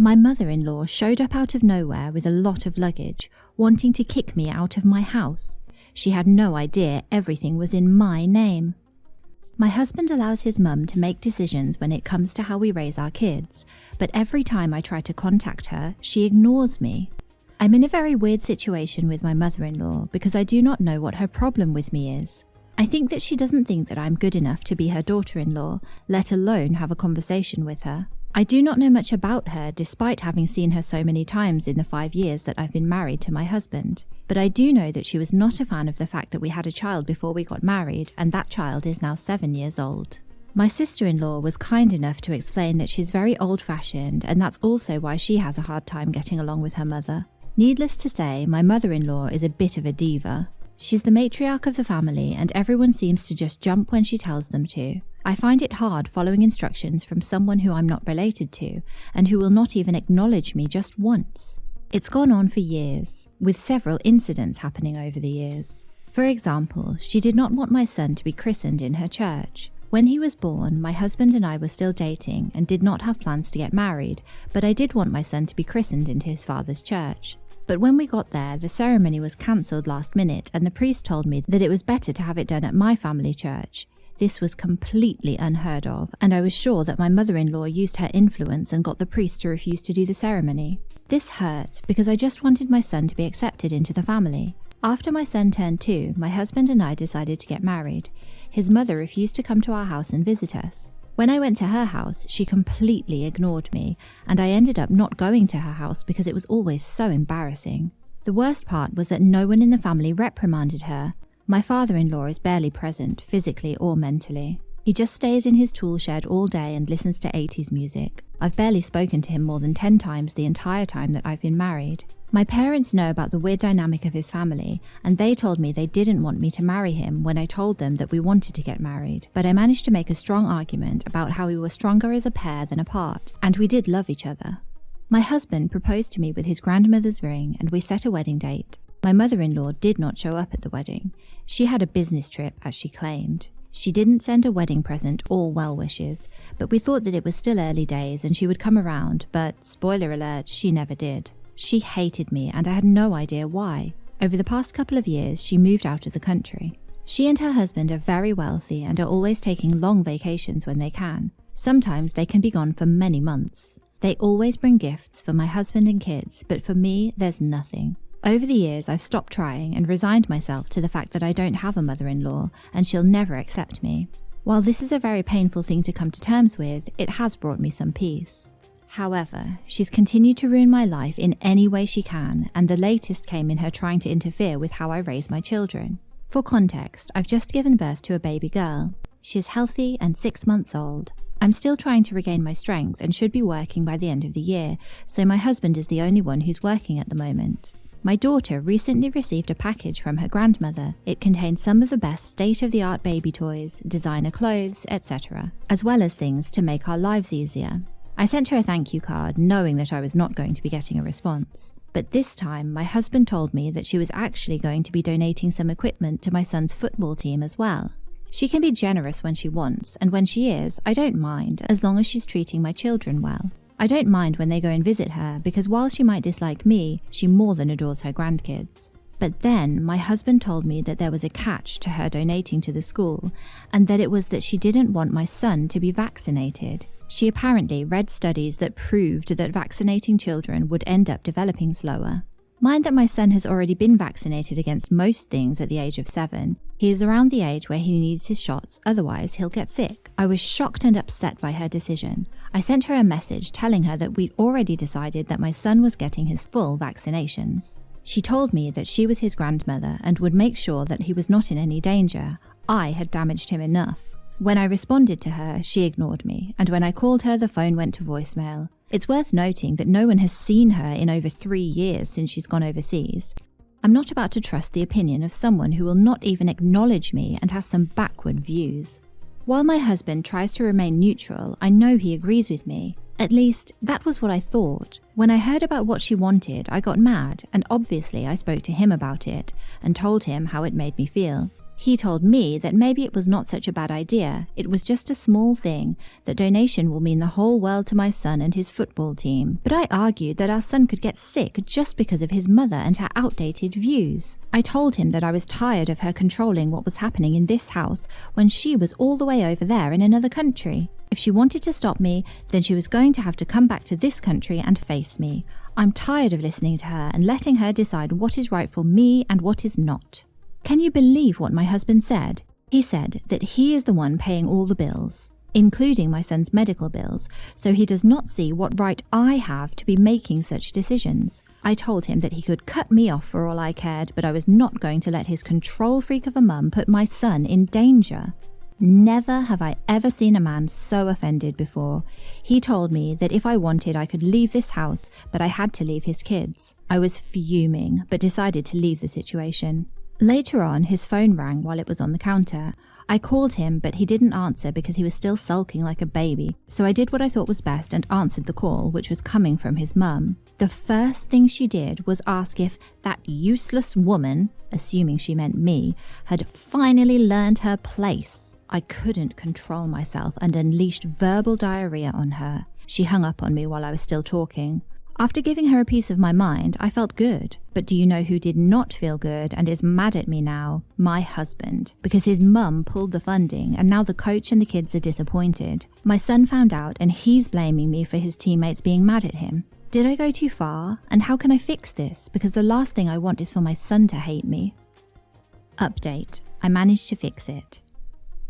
My mother-in-law showed up out of nowhere with a lot of luggage, wanting to kick me out of my house. She had no idea everything was in my name. My husband allows his mum to make decisions when it comes to how we raise our kids, but every time I try to contact her, she ignores me. I'm in a very weird situation with my mother-in-law because I do not know what her problem with me is. I think that she doesn't think that I'm good enough to be her daughter-in-law, let alone have a conversation with her. I do not know much about her despite having seen her so many times in the 5 years that I've been married to my husband, but I do know that she was not a fan of the fact that we had a child before we got married, and that child is now 7 years old. My sister-in-law was kind enough to explain that she's very old-fashioned, and that's also why she has a hard time getting along with her mother. Needless to say, my mother-in-law is a bit of a diva. She's the matriarch of the family, and everyone seems to just jump when she tells them to. I find it hard following instructions from someone who I'm not related to, and who will not even acknowledge me just once. It's gone on for years, with several incidents happening over the years. For example, she did not want my son to be christened in her church. When he was born, my husband and I were still dating and did not have plans to get married, but I did want my son to be christened into his father's church. But when we got there, the ceremony was cancelled last minute, and the priest told me that it was better to have it done at my family church. This was completely unheard of, and I was sure that my mother-in-law used her influence and got the priest to refuse to do the ceremony. This hurt, because I just wanted my son to be accepted into the family. After my son turned 2, my husband and I decided to get married. His mother refused to come to our house and visit us. When I went to her house, she completely ignored me, and I ended up not going to her house because it was always so embarrassing. The worst part was that no one in the family reprimanded her. My father-in-law is barely present, physically or mentally. He just stays in his tool shed all day and listens to 80s music. I've barely spoken to him more than 10 times the entire time that I've been married. My parents know about the weird dynamic of his family, and they told me they didn't want me to marry him when I told them that we wanted to get married, but I managed to make a strong argument about how we were stronger as a pair than apart, and we did love each other. My husband proposed to me with his grandmother's ring, and we set a wedding date. My mother-in-law did not show up at the wedding. She had a business trip, as she claimed. She didn't send a wedding present or well wishes, but we thought that it was still early days and she would come around, but spoiler alert, she never did. She hated me, and I had no idea why. Over the past couple of years, she moved out of the country. She and her husband are very wealthy and are always taking long vacations when they can. Sometimes they can be gone for many months. They always bring gifts for my husband and kids, but for me, there's nothing. Over the years, I've stopped trying and resigned myself to the fact that I don't have a mother-in-law, and she'll never accept me. While this is a very painful thing to come to terms with, it has brought me some peace. However, she's continued to ruin my life in any way she can, and the latest came in her trying to interfere with how I raise my children. For context, I've just given birth to a baby girl. She is healthy and 6 months old. I'm still trying to regain my strength and should be working by the end of the year, so my husband is the only one who's working at the moment. My daughter recently received a package from her grandmother. It contained some of the best state-of-the-art baby toys, designer clothes, etc., as well as things to make our lives easier. I sent her a thank you card, knowing that I was not going to be getting a response. But this time, my husband told me that she was actually going to be donating some equipment to my son's football team as well. She can be generous when she wants, and when she is, I don't mind, as long as she's treating my children well. I don't mind when they go and visit her, because while she might dislike me, she more than adores her grandkids. But then, my husband told me that there was a catch to her donating to the school, and that it was that she didn't want my son to be vaccinated. She apparently read studies that proved that vaccinating children would end up developing slower. Mind that my son has already been vaccinated against most things at the age of 7. He is around the age where he needs his shots, otherwise he'll get sick. I was shocked and upset by her decision. I sent her a message telling her that we'd already decided that my son was getting his full vaccinations. She told me that she was his grandmother and would make sure that he was not in any danger. I had damaged him enough. When I responded to her, she ignored me, and when I called her, the phone went to voicemail. It's worth noting that no one has seen her in over 3 years since she's gone overseas. I'm not about to trust the opinion of someone who will not even acknowledge me and has some backward views. While my husband tries to remain neutral, I know he agrees with me. At least, that was what I thought. When I heard about what she wanted, I got mad, and obviously I spoke to him about it and told him how it made me feel. He told me that maybe it was not such a bad idea. It was just a small thing. That donation will mean the whole world to my son and his football team. But I argued that our son could get sick just because of his mother and her outdated views. I told him that I was tired of her controlling what was happening in this house when she was all the way over there in another country. If she wanted to stop me, then she was going to have to come back to this country and face me. I'm tired of listening to her and letting her decide what is right for me and what is not. Can you believe what my husband said? He said that he is the one paying all the bills, including my son's medical bills, so he does not see what right I have to be making such decisions. I told him that he could cut me off for all I cared, but I was not going to let his control freak of a mum put my son in danger. Never have I ever seen a man so offended before. He told me that if I wanted, I could leave this house, but I had to leave his kids. I was fuming, but decided to leave the situation. Later on, his phone rang while it was on the counter. I called him, but he didn't answer because he was still sulking like a baby. So I did what I thought was best and answered the call, which was coming from his mum. The first thing she did was ask if that useless woman, assuming she meant me, had finally learned her place. I couldn't control myself and unleashed verbal diarrhea on her. She hung up on me while I was still talking. After giving her a piece of my mind, I felt good. But do you know who did not feel good and is mad at me now? My husband. Because his mum pulled the funding and now the coach and the kids are disappointed. My son found out and he's blaming me for his teammates being mad at him. Did I go too far? And how can I fix this? Because the last thing I want is for my son to hate me. Update. I managed to fix it.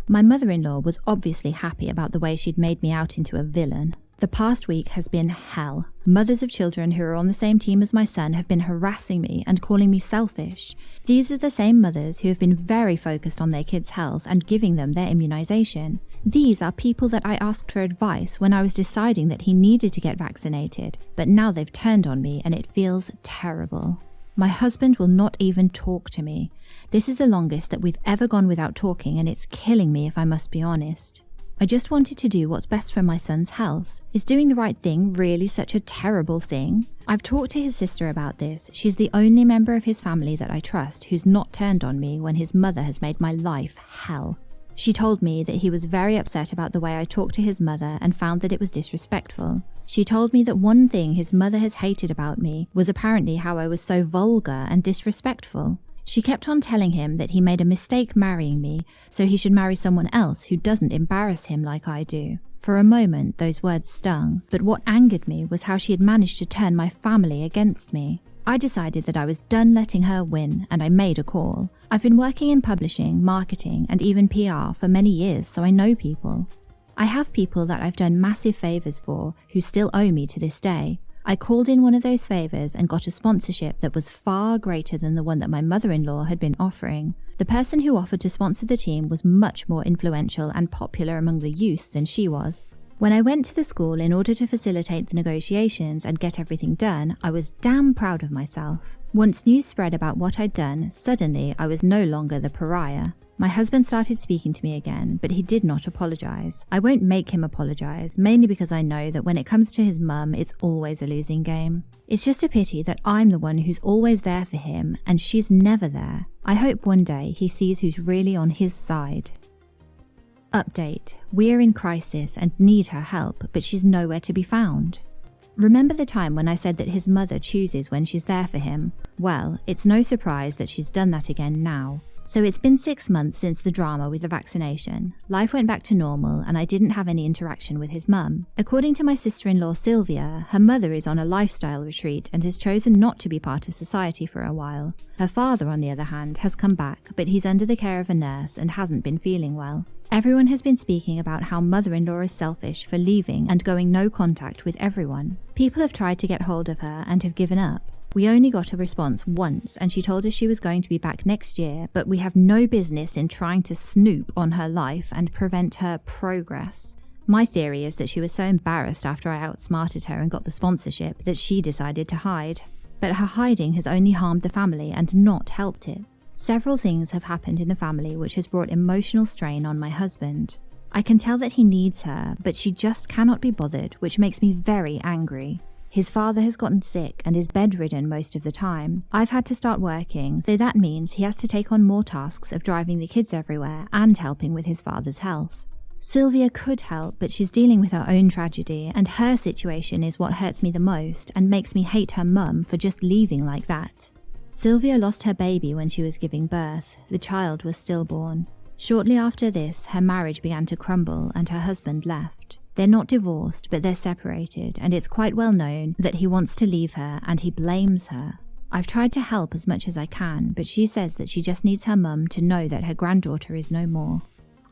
My mother-in-law was obviously happy about the way she'd made me out into a villain. The past week has been hell. Mothers of children who are on the same team as my son have been harassing me and calling me selfish. These are the same mothers who have been very focused on their kids' health and giving them their immunization. These are people that I asked for advice when I was deciding that he needed to get vaccinated, but now they've turned on me and it feels terrible. My husband will not even talk to me. This is the longest that we've ever gone without talking and it's killing me if I must be honest. I just wanted to do what's best for my son's health. Is doing the right thing really such a terrible thing? I've talked to his sister about this. She's the only member of his family that I trust who's not turned on me when his mother has made my life hell. She told me that he was very upset about the way I talked to his mother and found that it was disrespectful. She told me that one thing his mother has hated about me was apparently how I was so vulgar and disrespectful. She kept on telling him that he made a mistake marrying me, so he should marry someone else who doesn't embarrass him like I do. For a moment, those words stung, but what angered me was how she had managed to turn my family against me. I decided that I was done letting her win, and I made a call. I've been working in publishing, marketing, and even PR for many years, so I know people. I have people that I've done massive favors for who still owe me to this day. I called in one of those favors and got a sponsorship that was far greater than the one that my mother-in-law had been offering. The person who offered to sponsor the team was much more influential and popular among the youth than she was. When I went to the school in order to facilitate the negotiations and get everything done, I was damn proud of myself. Once news spread about what I'd done, suddenly I was no longer the pariah. My husband started speaking to me again, but he did not apologize. I won't make him apologize, mainly because I know that when it comes to his mum, it's always a losing game. It's just a pity that I'm the one who's always there for him, and she's never there. I hope one day he sees who's really on his side. Update. We're in crisis and need her help, but she's nowhere to be found. Remember the time when I said that his mother chooses when she's there for him? Well, it's no surprise that she's done that again now. So it's been 6 months since the drama with the vaccination. Life went back to normal and I didn't have any interaction with his mum. According to my sister-in-law Sylvia, her mother is on a lifestyle retreat and has chosen not to be part of society for a while. Her father, on the other hand, has come back, but he's under the care of a nurse and hasn't been feeling well. Everyone has been speaking about how mother-in-law is selfish for leaving and going no contact with everyone. People have tried to get hold of her and have given up. We only got a response once and she told us she was going to be back next year, but we have no business in trying to snoop on her life and prevent her progress. My theory is that she was so embarrassed after I outsmarted her and got the sponsorship that she decided to hide. But her hiding has only harmed the family and not helped it. Several things have happened in the family which has brought emotional strain on my husband. I can tell that he needs her, but she just cannot be bothered, which makes me very angry. His father has gotten sick and is bedridden most of the time. I've had to start working, so that means he has to take on more tasks of driving the kids everywhere and helping with his father's health. Sylvia could help, but she's dealing with her own tragedy, and her situation is what hurts me the most and makes me hate her mum for just leaving like that. Sylvia lost her baby when she was giving birth. The child was stillborn. Shortly after this, her marriage began to crumble and her husband left. They're not divorced, but they're separated, and it's quite well known that he wants to leave her and he blames her. I've tried to help as much as I can, but she says that she just needs her mum to know that her granddaughter is no more.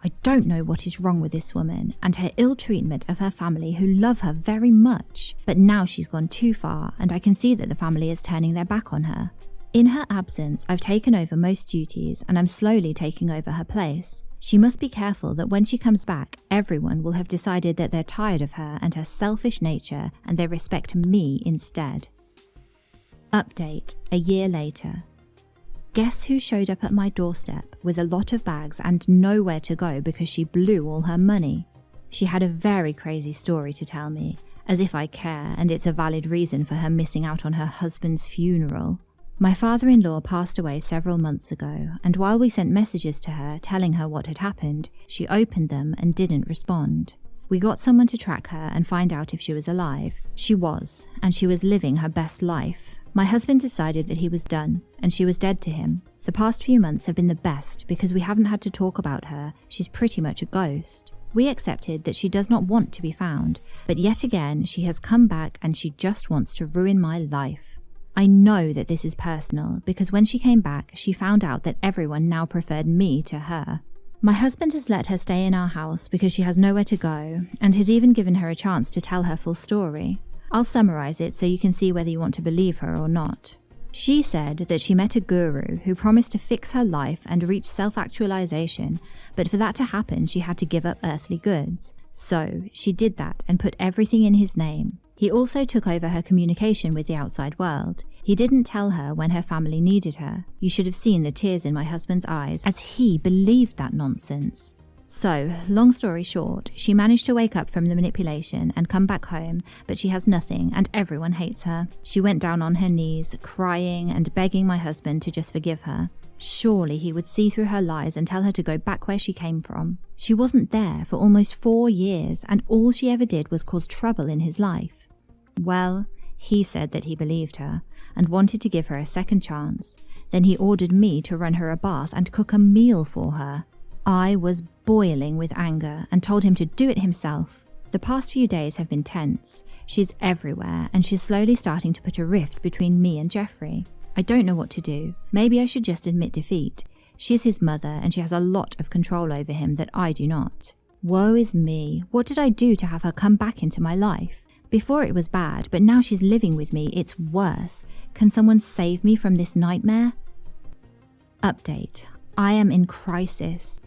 I don't know what is wrong with this woman and her ill treatment of her family who love her very much, but now she's gone too far and I can see that the family is turning their back on her. In her absence, I've taken over most duties and I'm slowly taking over her place. She must be careful that when she comes back, everyone will have decided that they're tired of her and her selfish nature and they respect me instead. Update, a year later. Guess who showed up at my doorstep with a lot of bags and nowhere to go because she blew all her money? She had a very crazy story to tell me, as if I care and it's a valid reason for her missing out on her husband's funeral. My father-in-law passed away several months ago, and while we sent messages to her telling her what had happened, she opened them and didn't respond. We got someone to track her and find out if she was alive. She was, and she was living her best life. My husband decided that he was done, and she was dead to him. The past few months have been the best because we haven't had to talk about her. She's pretty much a ghost. We accepted that she does not want to be found, but yet again she has come back and she just wants to ruin my life. I know that this is personal because when she came back, she found out that everyone now preferred me to her. My husband has let her stay in our house because she has nowhere to go and has even given her a chance to tell her full story. I'll summarize it so you can see whether you want to believe her or not. She said that she met a guru who promised to fix her life and reach self-actualization, but for that to happen, she had to give up earthly goods. So she did that and put everything in his name. He also took over her communication with the outside world. He didn't tell her when her family needed her. You should have seen the tears in my husband's eyes as he believed that nonsense. So, long story short, she managed to wake up from the manipulation and come back home, but she has nothing and everyone hates her. She went down on her knees, crying and begging my husband to just forgive her. Surely he would see through her lies and tell her to go back where she came from. She wasn't there for almost 4 years and all she ever did was cause trouble in his life. Well, he said that he believed her and wanted to give her a second chance. Then he ordered me to run her a bath and cook a meal for her. I was boiling with anger and told him to do it himself. The past few days have been tense. She's everywhere and she's slowly starting to put a rift between me and Jeffrey. I don't know what to do. Maybe I should just admit defeat. She's his mother and she has a lot of control over him that I do not. Woe is me. What did I do to have her come back into my life? Before it was bad, but now she's living with me, it's worse. Can someone save me from this nightmare? Update. I am in crisis.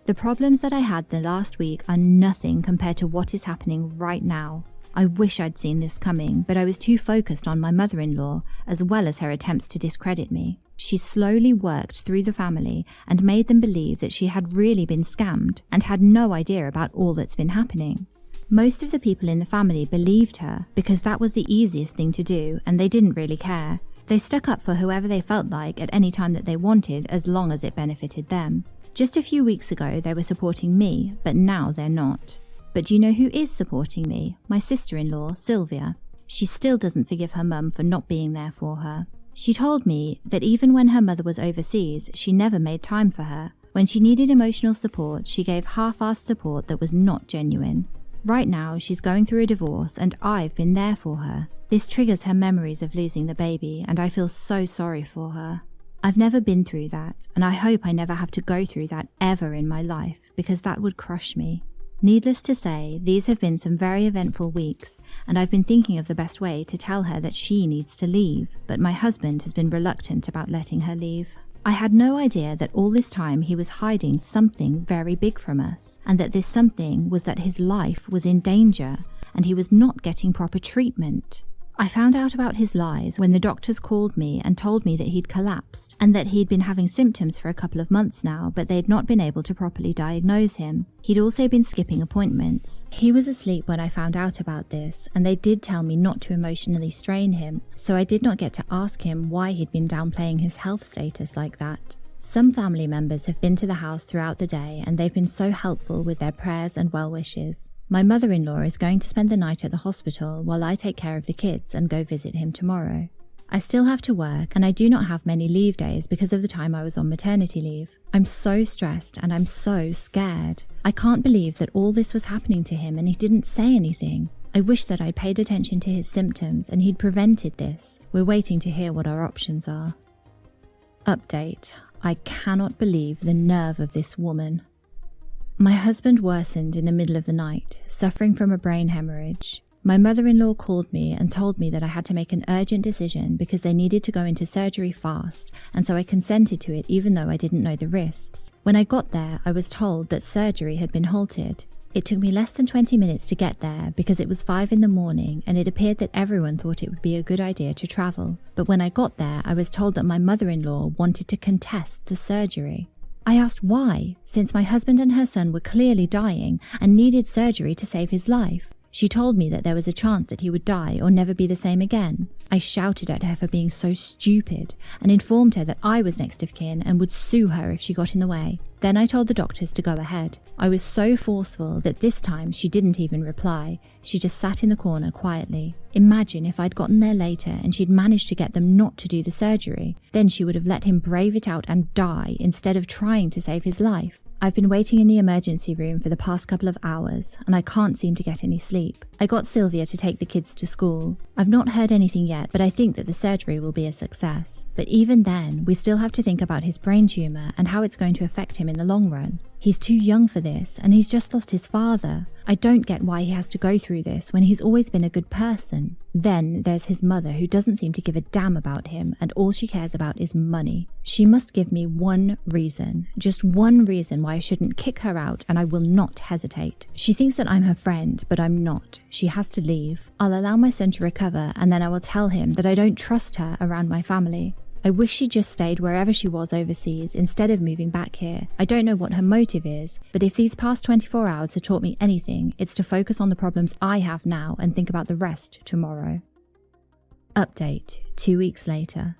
The problems that I had the last week are nothing compared to what is happening right now. I wish I'd seen this coming, but I was too focused on my mother-in-law, as well as her attempts to discredit me. She slowly worked through the family and made them believe that she had really been scammed and had no idea about all that's been happening. Most of the people in the family believed her because that was the easiest thing to do and they didn't really care. They stuck up for whoever they felt like at any time that they wanted as long as it benefited them. Just a few weeks ago they were supporting me, but now they're not. But do you know who is supporting me? My sister-in-law, Sylvia. She still doesn't forgive her mum for not being there for her. She told me that even when her mother was overseas, she never made time for her. When she needed emotional support, she gave half-assed support that was not genuine. Right now, she's going through a divorce and I've been there for her. This triggers her memories of losing the baby and I feel so sorry for her. I've never been through that and I hope I never have to go through that ever in my life because that would crush me. Needless to say, these have been some very eventful weeks and I've been thinking of the best way to tell her that she needs to leave, but my husband has been reluctant about letting her leave. I had no idea that all this time he was hiding something very big from us, and that this something was that his life was in danger and he was not getting proper treatment. I found out about his lies when the doctors called me and told me that he'd collapsed and that he'd been having symptoms for a couple of months now, but they'd not been able to properly diagnose him. He'd also been skipping appointments. He was asleep when I found out about this, and they did tell me not to emotionally strain him, so I did not get to ask him why he'd been downplaying his health status like that. Some family members have been to the house throughout the day, and they've been so helpful with their prayers and well wishes. My mother-in-law is going to spend the night at the hospital while I take care of the kids and go visit him tomorrow. I still have to work, and I do not have many leave days because of the time I was on maternity leave. I'm so stressed and I'm so scared. I can't believe that all this was happening to him and he didn't say anything. I wish that I'd paid attention to his symptoms and he'd prevented this. We're waiting to hear what our options are. Update. I cannot believe the nerve of this woman. My husband worsened in the middle of the night, suffering from a brain hemorrhage. My mother-in-law called me and told me that I had to make an urgent decision because they needed to go into surgery fast, and so I consented to it even though I didn't know the risks. When I got there, I was told that surgery had been halted. It took me less than 20 minutes to get there because it was 5 in the morning and it appeared that everyone thought it would be a good idea to travel. But when I got there, I was told that my mother-in-law wanted to contest the surgery. I asked why, since my husband and her son were clearly dying and needed surgery to save his life. She told me that there was a chance that he would die or never be the same again. I shouted at her for being so stupid and informed her that I was next of kin and would sue her if she got in the way. Then I told the doctors to go ahead. I was so forceful that this time she didn't even reply. She just sat in the corner quietly. Imagine if I'd gotten there later and she'd managed to get them not to do the surgery. Then she would have let him brave it out and die instead of trying to save his life. I've been waiting in the emergency room for the past couple of hours and I can't seem to get any sleep. I got Sylvia to take the kids to school. I've not heard anything yet, but I think that the surgery will be a success. But even then, we still have to think about his brain tumour and how it's going to affect him in the long run. He's too young for this and he's just lost his father. I don't get why he has to go through this when he's always been a good person. Then there's his mother who doesn't seem to give a damn about him and all she cares about is money. She must give me one reason, just one reason why I shouldn't kick her out and I will not hesitate. She thinks that I'm her friend, but I'm not. She has to leave. I'll allow my son to recover and then I will tell him that I don't trust her around my family. I wish she just stayed wherever she was overseas instead of moving back here. I don't know what her motive is, but if these past 24 hours have taught me anything, it's to focus on the problems I have now and think about the rest tomorrow. Update, 2 weeks later.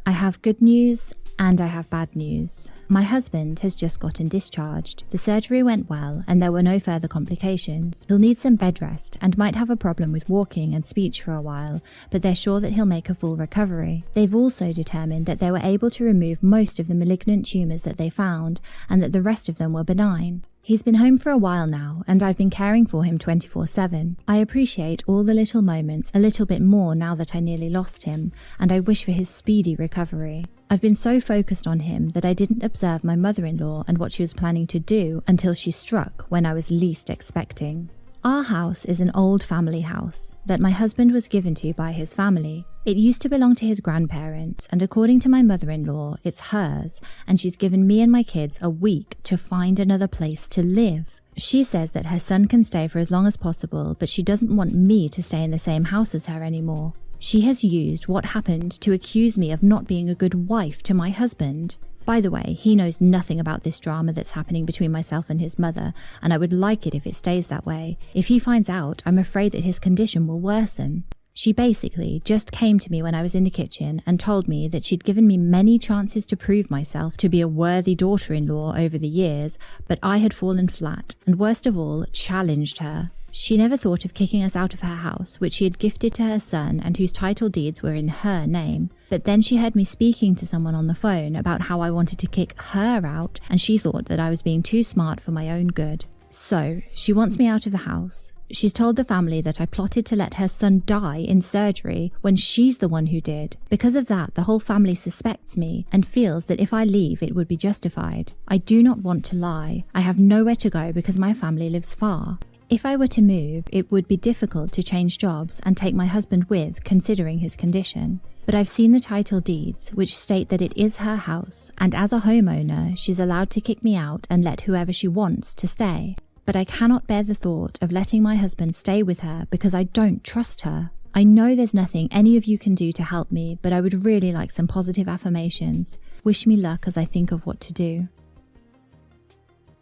I have good news and I have bad news. My husband has just gotten discharged. The surgery went well and there were no further complications. He'll need some bed rest and might have a problem with walking and speech for a while, but they're sure that he'll make a full recovery. They've also determined that they were able to remove most of the malignant tumours that they found and that the rest of them were benign. He's been home for a while now, and I've been caring for him 24/7. I appreciate all the little moments a little bit more now that I nearly lost him, and I wish for his speedy recovery. I've been so focused on him that I didn't observe my mother-in-law and what she was planning to do until she struck when I was least expecting. Our house is an old family house that my husband was given to by his family. It used to belong to his grandparents, and according to my mother-in-law, it's hers, and she's given me and my kids a week to find another place to live. She says that her son can stay for as long as possible, but she doesn't want me to stay in the same house as her anymore. She has used what happened to accuse me of not being a good wife to my husband. By the way, he knows nothing about this drama that's happening between myself and his mother, and I would like it if it stays that way. If he finds out, I'm afraid that his condition will worsen. She basically just came to me when I was in the kitchen and told me that she'd given me many chances to prove myself to be a worthy daughter-in-law over the years, but I had fallen flat, and worst of all, challenged her. She never thought of kicking us out of her house, which she had gifted to her son and whose title deeds were in her name. But then she heard me speaking to someone on the phone about how I wanted to kick her out, and she thought that I was being too smart for my own good. So, she wants me out of the house. She's told the family that I plotted to let her son die in surgery when she's the one who did. Because of that, the whole family suspects me and feels that if I leave, it would be justified. I do not want to lie. I have nowhere to go because my family lives far. If I were to move, it would be difficult to change jobs and take my husband with, considering his condition. But I've seen the title deeds, which state that it is her house, and as a homeowner, she's allowed to kick me out and let whoever she wants to stay. but I cannot bear the thought of letting my husband stay with her because I don't trust her. I know there's nothing any of you can do to help me, but I would really like some positive affirmations. Wish me luck as I think of what to do.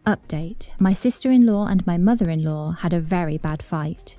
Update. My sister-in-law and my mother-in-law had a very bad fight.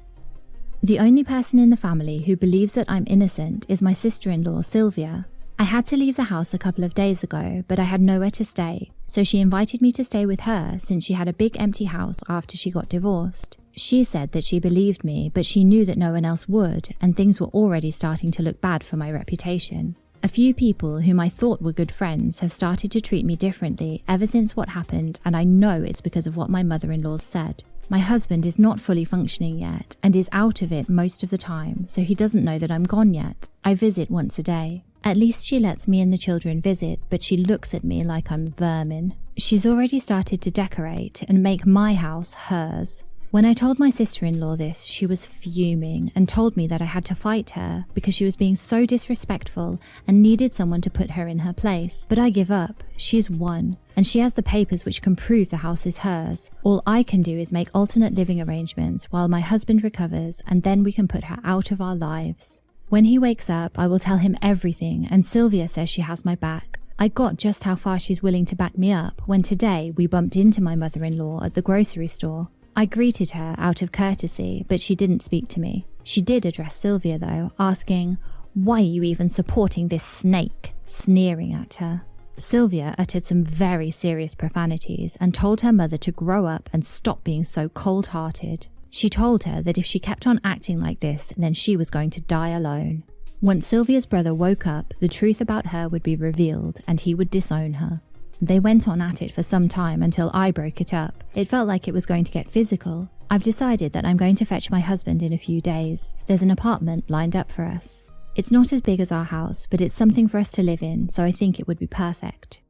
The only person in the family who believes that I'm innocent is my sister-in-law, Sylvia. I had to leave the house a couple of days ago, but I had nowhere to stay, so she invited me to stay with her since she had a big empty house after she got divorced. She said that she believed me, but she knew that no one else would, and things were already starting to look bad for my reputation. A few people whom I thought were good friends have started to treat me differently ever since what happened, and I know it's because of what my mother-in-law said. My husband is not fully functioning yet and is out of it most of the time, so he doesn't know that I'm gone yet. I visit once a day. At least she lets me and the children visit, but she looks at me like I'm vermin. She's already started to decorate and make my house hers. When I told my sister-in-law this, she was fuming and told me that I had to fight her because she was being so disrespectful and needed someone to put her in her place. But I give up. She's won, and she has the papers which can prove the house is hers. All I can do is make alternate living arrangements while my husband recovers, and then we can put her out of our lives. When he wakes up, I will tell him everything, and Sylvia says she has my back. I got just how far she's willing to back me up when today we bumped into my mother-in-law at the grocery store. I greeted her out of courtesy, but she didn't speak to me. She did address Sylvia though, asking, "Why are you even supporting this snake?" sneering at her. Sylvia uttered some very serious profanities and told her mother to grow up and stop being so cold-hearted. She told her that if she kept on acting like this, then she was going to die alone. Once Sylvia's brother woke up, the truth about her would be revealed and he would disown her. They went on at it for some time until I broke it up. It felt like it was going to get physical. I've decided that I'm going to fetch my husband in a few days. There's an apartment lined up for us. It's not as big as our house, but it's something for us to live in, so I think it would be perfect.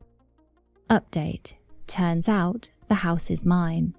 Update. Turns out, the house is mine.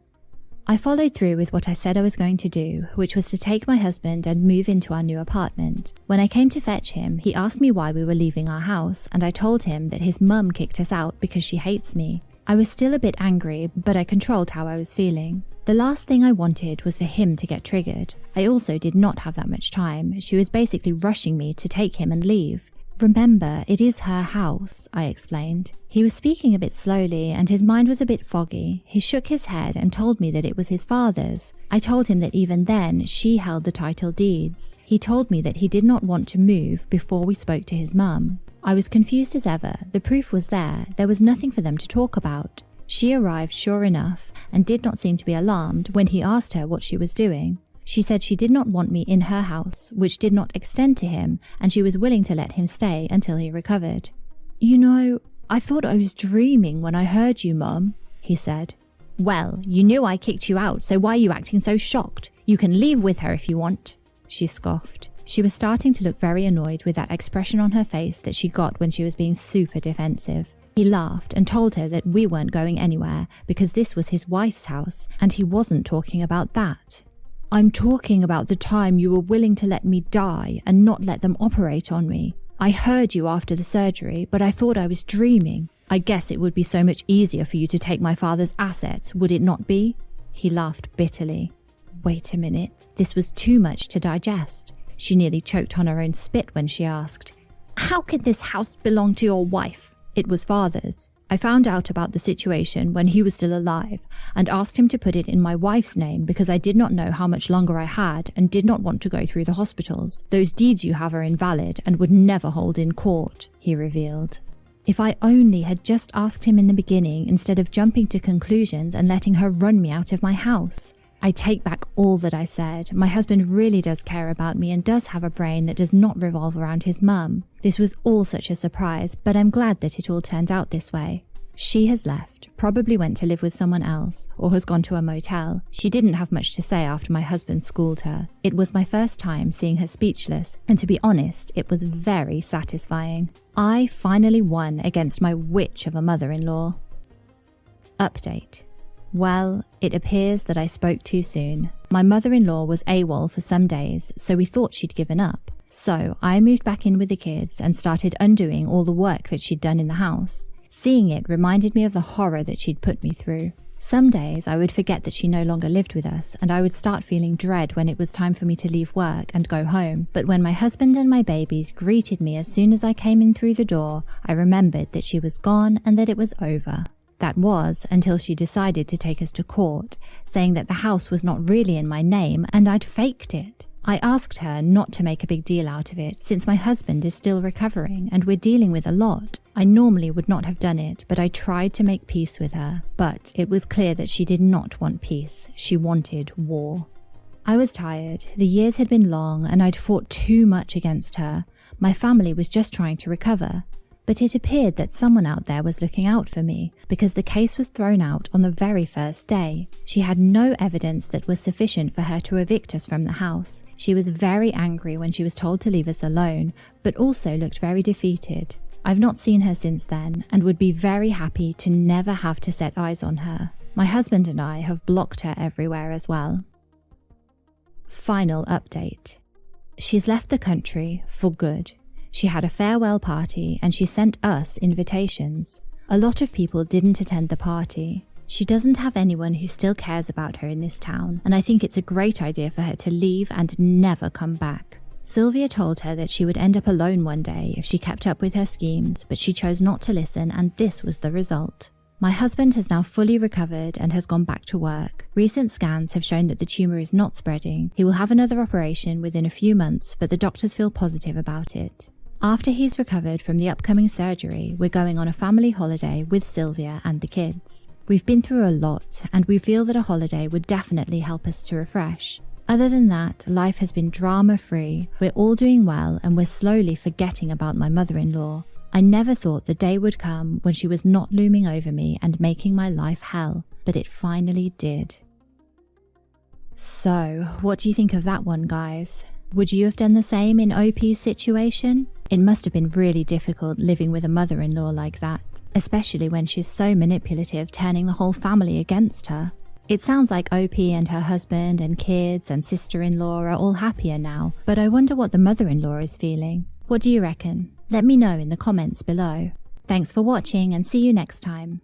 I followed through with what I said I was going to do, which was to take my husband and move into our new apartment. When I came to fetch him, he asked me why we were leaving our house, and I told him that his mum kicked us out because she hates me. I was still a bit angry, but I controlled how I was feeling. The last thing I wanted was for him to get triggered. I also did not have that much time. She was basically rushing me to take him and leave. "Remember, it is her house," I explained. He was speaking a bit slowly and his mind was a bit foggy. He shook his head and told me that it was his father's. I told him that even then, she held the title deeds. He told me that he did not want to move before we spoke to his mum. I was confused as ever. The proof was there. There was nothing for them to talk about. She arrived sure enough and did not seem to be alarmed when he asked her what she was doing. She said she did not want me in her house, which did not extend to him, and she was willing to let him stay until he recovered. "You know, I thought I was dreaming when I heard you, Mum," he said. "Well, you knew I kicked you out, so why are you acting so shocked? You can leave with her if you want," she scoffed. She was starting to look very annoyed with that expression on her face that she got when she was being super defensive. He laughed and told her that we weren't going anywhere because this was his wife's house, and he wasn't talking about that. "I'm talking about the time you were willing to let me die and not let them operate on me. I heard you after the surgery, but I thought I was dreaming. I guess it would be so much easier for you to take my father's assets, would it not be?" He laughed bitterly. Wait a minute. This was too much to digest. She nearly choked on her own spit when she asked, "How could this house belong to your wife?" "It was father's. I found out about the situation when he was still alive and asked him to put it in my wife's name because I did not know how much longer I had and did not want to go through the hospitals. Those deeds you have are invalid and would never hold in court," he revealed. If I only had just asked him in the beginning instead of jumping to conclusions and letting her run me out of my house. I take back all that I said. My husband really does care about me and does have a brain that does not revolve around his mum. This was all such a surprise, but I'm glad that it all turned out this way. She has left, probably went to live with someone else, or has gone to a motel. She didn't have much to say after my husband schooled her. It was my first time seeing her speechless, and to be honest, it was very satisfying. I finally won against my witch of a mother-in-law. Update. Well, it appears that I spoke too soon. My mother-in-law was AWOL for some days, so we thought she'd given up. So I moved back in with the kids and started undoing all the work that she'd done in the house. Seeing it reminded me of the horror that she'd put me through. Some days I would forget that she no longer lived with us, and I would start feeling dread when it was time for me to leave work and go home. But when my husband and my babies greeted me as soon as I came in through the door, I remembered that she was gone and that it was over. That was until she decided to take us to court, saying that the house was not really in my name and I'd faked it. I asked her not to make a big deal out of it, since my husband is still recovering and we're dealing with a lot. I normally would not have done it, but I tried to make peace with her. But it was clear that she did not want peace. She wanted war. I was tired. The years had been long and I'd fought too much against her. My family was just trying to recover. But it appeared that someone out there was looking out for me, because the case was thrown out on the very first day. She had no evidence that was sufficient for her to evict us from the house. She was very angry when she was told to leave us alone, but also looked very defeated. I've not seen her since then, and would be very happy to never have to set eyes on her. My husband and I have blocked her everywhere as well. Final update. She's left the country for good. She had a farewell party and she sent us invitations. A lot of people didn't attend the party. She doesn't have anyone who still cares about her in this town, and I think it's a great idea for her to leave and never come back. Sylvia told her that she would end up alone one day if she kept up with her schemes, but she chose not to listen, and this was the result. My husband has now fully recovered and has gone back to work. Recent scans have shown that the tumour is not spreading. He will have another operation within a few months, but the doctors feel positive about it. After he's recovered from the upcoming surgery, we're going on a family holiday with Sylvia and the kids. We've been through a lot, and we feel that a holiday would definitely help us to refresh. Other than that, life has been drama-free. We're all doing well, and we're slowly forgetting about my mother-in-law. I never thought the day would come when she was not looming over me and making my life hell, but it finally did. So, what do you think of that one, guys? Would you have done the same in OP's situation? It must have been really difficult living with a mother-in-law like that, especially when she's so manipulative, turning the whole family against her. It sounds like OP and her husband and kids and sister-in-law are all happier now, but I wonder what the mother-in-law is feeling. What do you reckon? Let me know in the comments below. Thanks for watching and see you next time.